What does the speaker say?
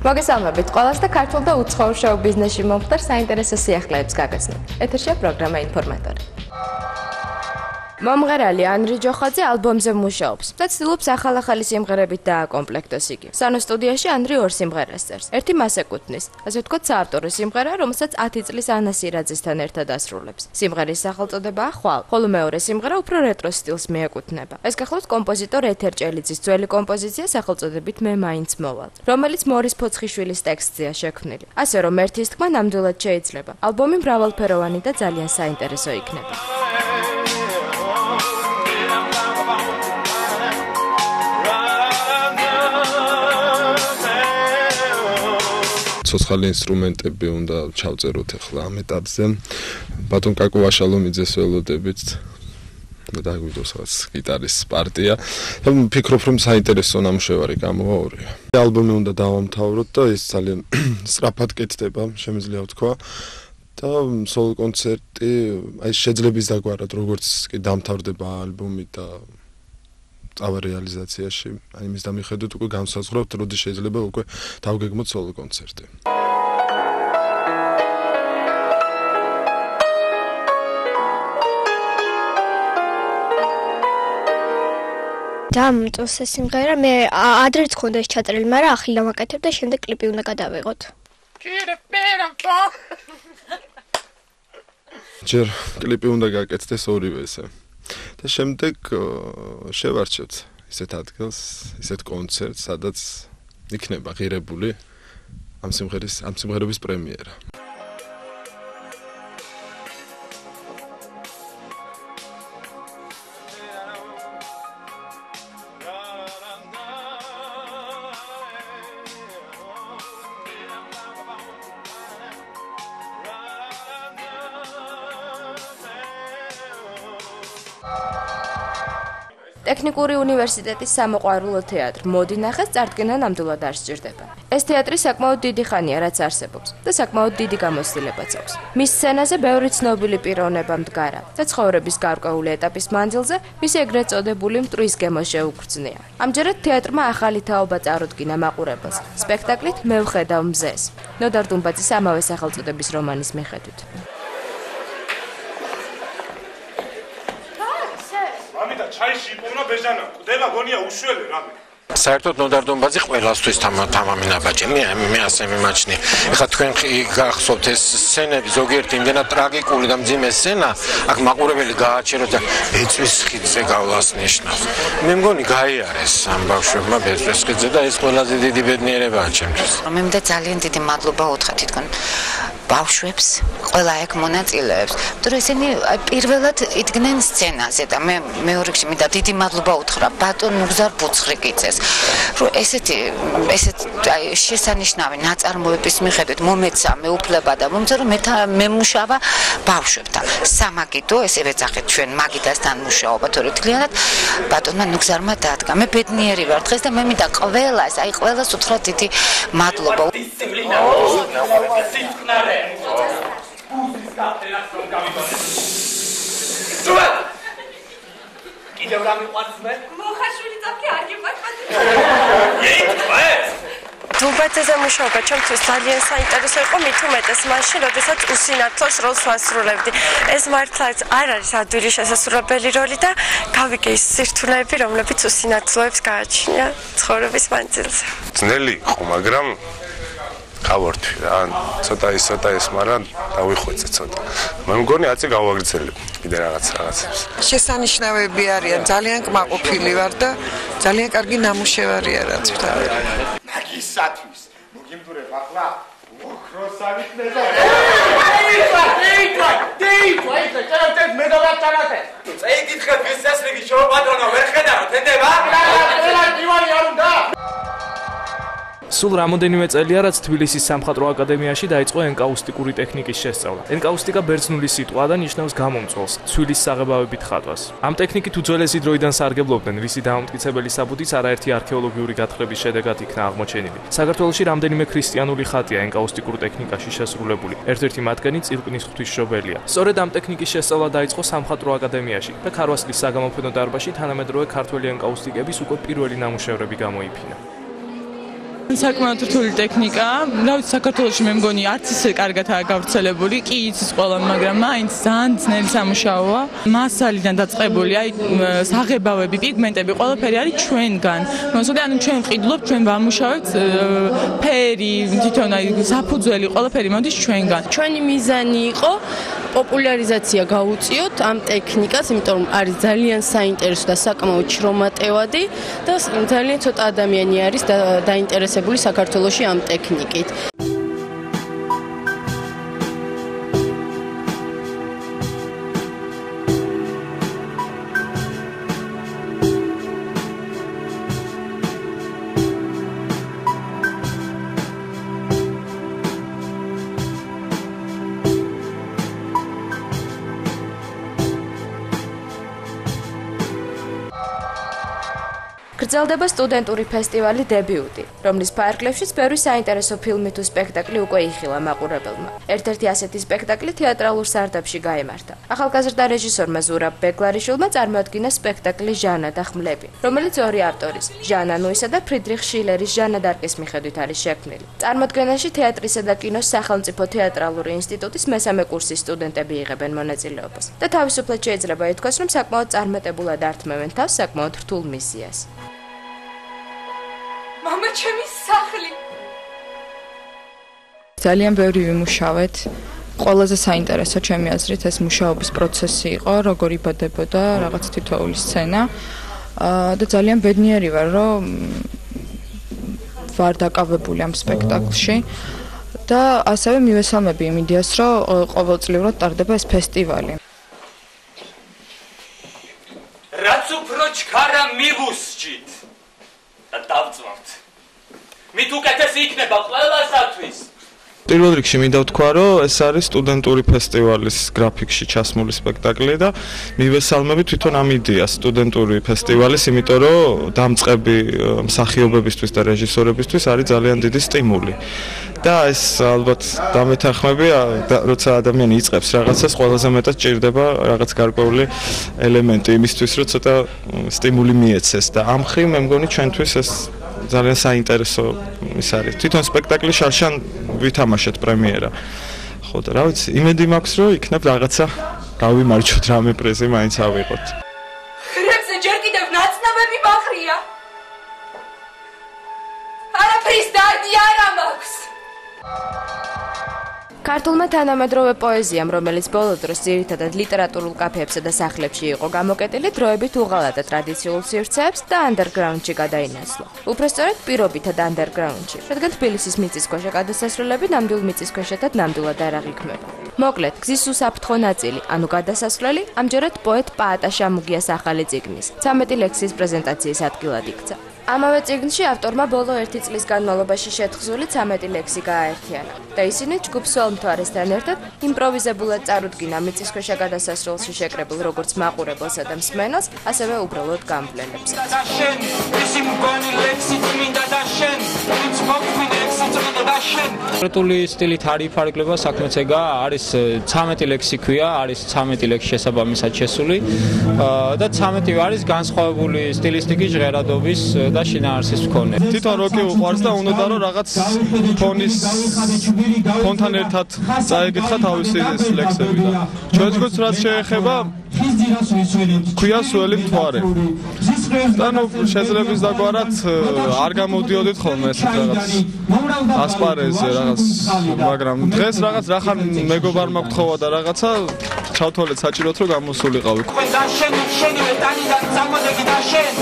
მოგესალმებით ყველას და ქართულ და უცხოურ შოუ ბიზნესში მომხდარ საინტერესო სიახლეებს გაგაცნობთ. ეთერშია პროგრამა ინფორმატორი. მომღერალი ანრი ჯოხაძე ალბომზე მუშაობს და ცდილობს ახალ-ახალი სიმღერებით დააკომპლექტოს იგი. სანოსტუდიაში ანრი ორ სიმღერას წერს. ერთი მას ეკუთვნის, ასე ვთქვათ, საავტორო სიმღერა, რომელსაც 10 წლის ანა სირაძესთან ერთად ასრულებს. სიმღერის სახელწოდებაა ხვალ, ხოლო მეორე სიმღერა უფრო რეტრო სტილს მიეკუთვნება. ეს გახლავთ კომპოზიტორ ეთერ ჭელიძის ძველი კომპოზიცია სახელწოდებით მე მაინც მოვალ, რომელიც მორის ფოცხიშვილის ტექსტზეა შექმნილი. ასე რომ ერთის თქმა ნამდვილად შეიძლება. ალბომი მრავალფეროვანი და ძალიან საინტერესო იქნება. ცოცხალი ინსტრუმენტები უნდა ჩავწეროთ ახლა ამ ეტაპზე. ბატონ კაკო ვაშალომიძეს ველოდებით და დაგვიდოს რაღაც გიტარის პარტია. და ვფიქრობ, რომ საინტერესო ნამუშევარი გამოვა ორია. ალბომი უნდა დავამთავროთ და ეს ძალიან სწრაფად კეთდება, შემიძლია ვთქვა. და სოლო კონცერტი, აი შეძლებს დაგვარად, როგორც კი დამთავრდება ალბომი და წავა რეალიზაციაში, აი იმის დამიხედვით უკვე განსაზღვრავთ, როდის შეიძლება უკვე დავგეგმოთ სოლო კონცერტი. დამწოს ეს სიმღერა, მე ადრეც ხონდა ეს ჩაწერილი, მაგრამ ახლა დავაკეთებ და შემდეგ კლიპი უნდა გადავიღოთ. ჯერ კლიპი უნდა გაკეთდეს ორივე ესე. და შემდეგ შევარჩევთ ისეთ ადგილს, ისეთ კონცერტს, სადაც იქნება ღირებული ამ სიმღერების პრემიერა. ტექნიკური უნივერსიტეტის სამოყვარულო თეატრი მოდი ნახეს წარდგენა ნამდვილად არ სჭირდება. ეს თეატრი საკმაოდ დიდი ხანია რაც არსებობს და საკმაოდ დიდი გამოცდილებაც აქვს. მის სცენაზე ბევრი ცნობილი პიროვნება მდგარა და ცხოვრების გარკვეული ეტაპის მანძილზე მისი ეგრეთ წოდებული მტრის გემო შეუგრძნია. ამჯერად თეატრმა ახალი თაობა წარუდგინა მაყურებელს. სპექტაკლით მე ვხედავ მზეს. ნოდარ დუმბაძის ამავე სახელწოდების რომანის მიხედვით. ჩაიში იპოვნა ბეჟანა, ყვდება გონია უშველი რამე. საერთოდ ნოდარ დუმბაძე ყველასთვის თამამი ნაბაჭი. მე ასე მიმაჩნი. ეხლა თქვენ გახსოვთ ეს სცენები ზოგიერთი იმდენად ტრაგიკული და მძიმე სცენა, აქ მაყურებელი გააჩეროთ და ბეწვის ხიდზე გავლას ნიშნავს. მე მგონი გაიარეს ამ ბავშვებმა ბეწვის ხიდზე და ეს ყველაზე დიდი ბედნიერებაა ჩემთვის. მე მინდა ძალიან დიდი მადლობა უთხრა თითქონ ბავშვებს, ყველა ეგ მონაწილეებს, თუ ესენი პირველად იდგნენ სცენაზე და მე მეორე რიგში მინდა დიდი მადლობა უთხრა ბატონ ნუგზარ ბუცხრიკიძეს, რომ ესეთ შესანიშნავი ნაწარმოების მიხედვით მომეცა მეუფლება და მომცა რომ მემუშავა ბავშვებთან. სამაგიდო ესევე ძახეთ ჩვენ მაგიდასთან მუშაობა, თორე თლიანად ბატონმა ნუგზარმა დადგა. მე ბედნიერი ვარ დღეს და მე მინდა ყველას უთხრა დიდი მადლობა. კიდევ რა მიყვარს მე? მოხაშვილი წაფი არ გიყვარს. დუმბაძეზე მუშაობა ჩემთვის ძალიან საინტერესო იყო, მით უმეტეს მაშინ, როდესაც უსინათლოს როლს ვასრულებდი. ეს მართლაც არ არის ადვილი შესასრულებელი როლი და გავიგე ის სირთულეები, რომლებიც უსინათლოებს გააჩნია ცხოვრების მანძილზე. ძნელი იყო, მაგრამ გავორთვი რა, ცოტა ის, მაგრამ დავიხვეწე ცოტა. მე მგონი აწი გავაგრძელებ კიდე რაღაცებს. შესანიშნავები არიან, ძალიან კმაყოფილი ვარ და ძალიან კარგი ნამუშევარია რაც ვთავაზობ. მაგისათვის მოგიმდურებ ახლა ოქროსავით ნედა. დეიტ, წერეთ მე დავაჭანათე. წაიგითხეთ ეს სასრიგი შოუ პატრონო ვერ ხედავთ, ენდება? ყველა დივანი არ უნდა. სულ რამოდენიმე წელია, რაც თბილისის სამხატვრო აკადემიაში დაიწყო ენკაუსტიკური ტექნიკის შესწავლა. ენკაუსტიკა ბერძნული სიტყვაა და ნიშნავს გამომწვევს, ცვილის საღებავებით ხატვას. ამ ტექნიკით უძველესი დროიდან სარგებლობდნენ, რის დამამტკიცებელი საბუთიც არაერთი არქეოლოგიური გათხრების შედეგად იქნა აღმოჩენილი. საქართველოში რამდენიმე ქრისტიანული ხატია ენკაუსტიკურ ტექნიკაში შესრულებული. ერთ-ერთი მათგანი წილკნის ღვთისმშობელია. სწორედ ამ ტექნიკის შესწავლა დაიწყო სამხატვრო აკადემიაში და ქარვასლის საგამოფენო დარბაზში თანამედროვე ქართველი ენკაუსტიკების უკვე პირველი ნამუშევრები გამოიფინა. საკმაოდ რთული ტექნიკა. რა ვიცი, საქართველოში მე მგონი არც ისე კარგადაა გავრცელებული, კი იცის ყველა, მაგრამ მაინც ძალიან ძნელი სამუშაოა. მასალიდან დაწყებული, აი საღებავები, პიგმენტები, ყველაფერი არის ჩვენგან. მოსული, ანუ ჩვენ ვყიდულობთ, ჩვენ ვამუშავებთ ფერი, თვითონ აი საფუძველი, ყველაფერი მოდის ჩვენგან. ჩვენი მიზანი იყო პოპულარიზაცია გაუწიოთ ამ ტექნიკას, იმიტომ რომ არის ძალიან საინტერესო და საკმაოდ შრომატევადი და ძალიან ცოტა ადამიანი არის დაინტერესებული საქართველოში ამ ტექნიკით. გრძელდება სტუდენტური ფესტივალი დებიუტი, რომლის ფარგლებშიც ბევრი საინტერესო ფილმი თუ სპექტაკლი უკვე იხილა მაყურებელმა. ერთ-ერთი ასეთი სპექტაკლი თეატრალურ სარდაფში გაიმართა. ახალგაზრდა რეჟისორმა ზურაბ ბეგლარიშვილმა წარმოადგინა სპექტაკლი ჟანა და ხმლები, რომელიც ორი ავტორის, ჟან ანუისა და ფრიდრიხ შილერის ჟანა დარკის მიხედვით არის შექმნილი. წარმოდგენაში თეატრისა და კინოს სახელმწიფო თეატრალური ინსტიტუტის მესამე კურსის სტუდენტები იღებენ მონაწილეობას. და თავისუფლად შეიძლება ითქვას, რომ საკმაოდ წარმატებულად ართმევენ თავს საკმაოდ რთულ მისიას. მამა ჩემი სახლი. ძალიან ბევრი ვიმუშავეთ. ყველაზე საინტერესო ჩემი აზრით ეს მუშაობის პროცესი იყო, როგორ იბადებოდა რაღაც თითოეული სცენა. და ძალიან ბედნიერი ვარ, რომ ვარ დაკავებული ამ სპექტაკლში. და ასევე მივესალმები იმ იდეას, რომ ყოველწლიურად ტარდება ეს ფესტივალი. რაც უფრო ჩქარა მივუსჯით და დავწვავთ. მით უკეთესი იქნება ყველასათვის. პირველ რიგში მინდა ვთქვა, რომ ეს არის სტუდენტური ფესტივალის გრაფიკში ჩასმული სპექტაკლი და მივესალმები თვითონ ამ იდეას სტუდენტური ფესტივალის, იმიტომ რომ დამწყები მსახიობებისთვის და რეჟისორებისთვის არის ძალიან დიდი სტიმული. და ეს ალბათ დამეთანხმები, როცა ადამიანი იწყებს რაღაცას, ყველაზე მეტად ჭირდება რაღაც გარკვეული ელემენტი იმისთვის, რომ ცოტა სტიმული მიეცეს და ამ ხრივ მე მგონი ჩვენთვის ეს ძალიან საინტერესო ის არის. თვითონ სპექტაკლი შარშან ვითამაშეთ პრემიერა. ხო და რა ვიცი, იმედი მაქვს, რომ იქნებ რაღაცა გავიმარჯვოთ, რამე პრიზი მაინც ავიღოთ. ხრებზე ჯერ კიდევ ნაცნობები მახრია. არაფრის დარდი არ მაქვს. ქართულმა თანამედროვე პოეზიამ, რომელიც ბოლო დროს ძირითადად ლიტერატურულ კაფეებსა და სახლებში იყო გამოკეტილი, დროებით უღალატა ტრადიციულ სივრცეებს და ანდერგრაუნდში გადაინაცვლა. უბრალოდ პირობითად ანდერგრაუნდში, რადგან თბილისის მიწისქვეშა გადასასვლელები ნამდვილ მიწისქვეშეთად ნამდვილად არ აღიქმება. მოკლედ, გზის უსაფრთხო ნაწილი, ანუ გადასასვლელი, ამჯერად პოეტ პაატა შამუგიას ახალი წიგნის 13 ლექსის პრეზენტაციის ადგილად იქცა. ამავე წიგნში ავტორმა ბოლო 1 წლის განმავლობაში შეთხზული 13 ლექსი გააერთიანა და ისინი ჯგუფ სოლმთვარესთან ერთად იმპროვიზებულად წარუდგინა მიწისქვეშა გადასასვლელში შეკრებულ როგორც მაყურებელსა და მსმენელს, ასევე უბრალოდ გამბლელებს. კონკრეტული სტილით არ იფარგლება საქმეც ეგა, არის 13 ლექსი ქვია, არის 13 ლექსი შესაბამისად შესული და 13 არის განსხვავებული სტილისტიკის ჟღერადობის და შინაარსის მქონე. თვითონ როკი უყვარს და უნდა რომ რაღაც ფონთან ერთად წაეკითხა თავისი ლექსები და ჩვენს გულს რაც შეეხება ქვია სველი მთვარე. და ნუ შეძლებს დაგვარად არ გამოდიოდით ხოლმე ეს რაღაც ასპარეზზე რაღაც, მაგრამ დღეს რაღაც რახან მეგობარმა გთხოვა და რაღაცა ჩავთვალეთ საჭიროდ რომ გამოსულიყავი. და შენ შენივე დანიდან წამოდეგი და შენ